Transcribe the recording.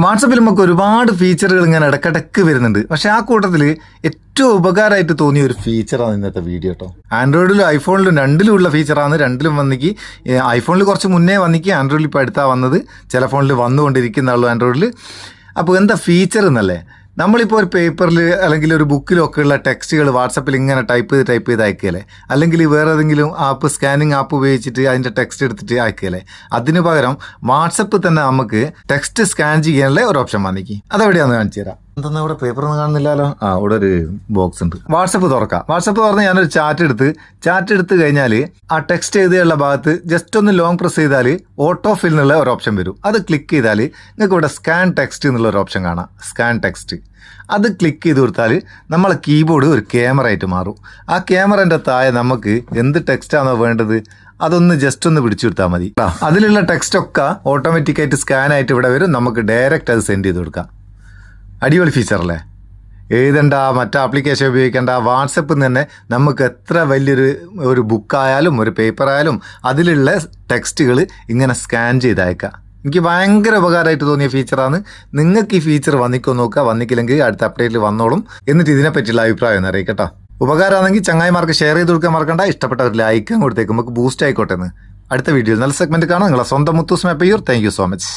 വാട്സപ്പിൽ നമുക്ക് ഒരുപാട് ഫീച്ചറുകൾ ഇങ്ങനെ ഇടക്കിടക്ക് വരുന്നുണ്ട്. പക്ഷെ ആ കൂട്ടത്തിൽ ഏറ്റവും ഉപകാരമായിട്ട് തോന്നിയ ഒരു ഫീച്ചറാണ് ഇന്നത്തെ വീഡിയോ കേട്ടോ. ആൻഡ്രോയിഡിലും ഐഫോണിലും രണ്ടിലും ഉള്ള ഫീച്ചറാണ്. രണ്ടിലും വന്നിക്ക് ഐഫോണിൽ കുറച്ച് മുന്നേ വന്നിക്ക്, ആൻഡ്രോയിഡിൽ ഇപ്പോൾ അടുത്താണ് വന്നത്. ചില ഫോണിൽ വന്നുകൊണ്ടിരിക്കുന്നുള്ളൂ ആൻഡ്രോയിഡിൽ. അപ്പോൾ എന്താ ഫീച്ചർ എന്നല്ലേ, നമ്മളിപ്പോൾ ഒരു പേപ്പറിൽ അല്ലെങ്കിൽ ഒരു ബുക്കിലൊക്കെ ഉള്ള ടെക്സ്റ്റുകൾ വാട്സപ്പിൽ ഇങ്ങനെ ടൈപ്പ് ചെയ്ത് അയക്കുകയല്ലേ, അല്ലെങ്കിൽ വേറെ ഏതെങ്കിലും ആപ്പ് സ്കാനിങ് ആപ്പ് ഉപയോഗിച്ചിട്ട് അതിൻ്റെ ടെക്സ്റ്റ് എടുത്തിട്ട് അയക്കുകയല്ലേ. അതിന് പകരം വാട്സപ്പ് തന്നെ നമുക്ക് ടെക്സ്റ്റ് സ്കാൻ ചെയ്യാനുള്ള ഒരു ഓപ്ഷൻ വന്നിക്ക്. അതെവിടെയാണെന്ന് കാണിച്ചു തരാം. എന്തെന്നാ ഇവിടെ പേപ്പറൊന്നും കാണുന്നില്ലല്ലോ. ഇവിടെ ഒരു ബോക്സ് ഉണ്ട്. വാട്സപ്പ് തുറക്കാം. വാട്സപ്പ് തുറന്ന് ഞാനൊരു ചാറ്റ് എടുത്ത് കഴിഞ്ഞാൽ ആ ടെക്സ്റ്റ് എഴുതിയുള്ള ഭാഗത്ത് ജസ്റ്റ് ഒന്ന് ലോങ് പ്രസ് ചെയ്താൽ ഓട്ടോ ഫിൽ എന്നുള്ള ഒരു ഓപ്ഷൻ വരും. അത് ക്ലിക്ക് ചെയ്താൽ നിങ്ങൾക്ക് ഇവിടെ സ്കാൻ ടെക്സ്റ്റ് എന്നുള്ള ഒരു ഓപ്ഷൻ കാണാം. സ്കാൻ ടെക്സ്റ്റ് അത് ക്ലിക്ക് ചെയ്ത് കൊടുത്താൽ നമ്മളെ കീബോർഡ് ഒരു ക്യാമറ ആയിട്ട് മാറും. ആ ക്യാമറേൻ്റെ താഴെ നമുക്ക് എന്ത് ടെക്സ്റ്റാണോ വേണ്ടത് അതൊന്ന് ജസ്റ്റ് ഒന്ന് പിടിച്ചു കൊടുത്താൽ മതി. അതിലുള്ള ടെക്സ്റ്റൊക്കെ ഓട്ടോമാറ്റിക്കായിട്ട് സ്കാൻ ആയിട്ട് ഇവിടെ വരും. നമുക്ക് ഡയറക്റ്റ് അത് സെൻഡ് ചെയ്ത് കൊടുക്കാം. അടിപൊളി ഫീച്ചറല്ലേ. എഴുതണ്ട, മറ്റേ ആപ്ലിക്കേഷൻ ഉപയോഗിക്കേണ്ട, വാട്സപ്പിൽ നിന്ന് തന്നെ നമുക്ക് എത്ര വലിയൊരു ബുക്കായാലും ഒരു പേപ്പറായാലും അതിലുള്ള ടെക്സ്റ്റുകൾ ഇങ്ങനെ സ്കാൻ ചെയ്ത് അയക്കാം. എനിക്ക് ഭയങ്കര ഉപകാരമായിട്ട് തോന്നിയ ഫീച്ചറാണ്. നിങ്ങൾക്ക് ഈ ഫീച്ചർ വന്നിക്കോ നോക്കുക. വന്നിക്കില്ലെങ്കിൽ അടുത്ത അപ്ഡേറ്റിൽ വന്നോളും. എന്നിട്ട് ഇതിനെപ്പറ്റിയുള്ള അഭിപ്രായം ഒന്ന് അറിയിക്കട്ടോ. ഉപകാരമാണെങ്കിൽ ചങ്ങായിമാർക്ക് ഷെയർ ചെയ്ത് കൊടുക്കാൻ മറക്കണ്ട. ഇഷ്ടപ്പെട്ട ഒരു ലൈക്കും കൊടുത്തേക്കും, നമുക്ക് ബൂസ്റ്റ് ആയിക്കോട്ടെ എന്ന്. അടുത്ത വീഡിയോയിൽ നല്ല സെഗ്മെന്റ് കാണാം. നിങ്ങളെ സ്വന്തം Muthoos Meppayur. Thank you so much.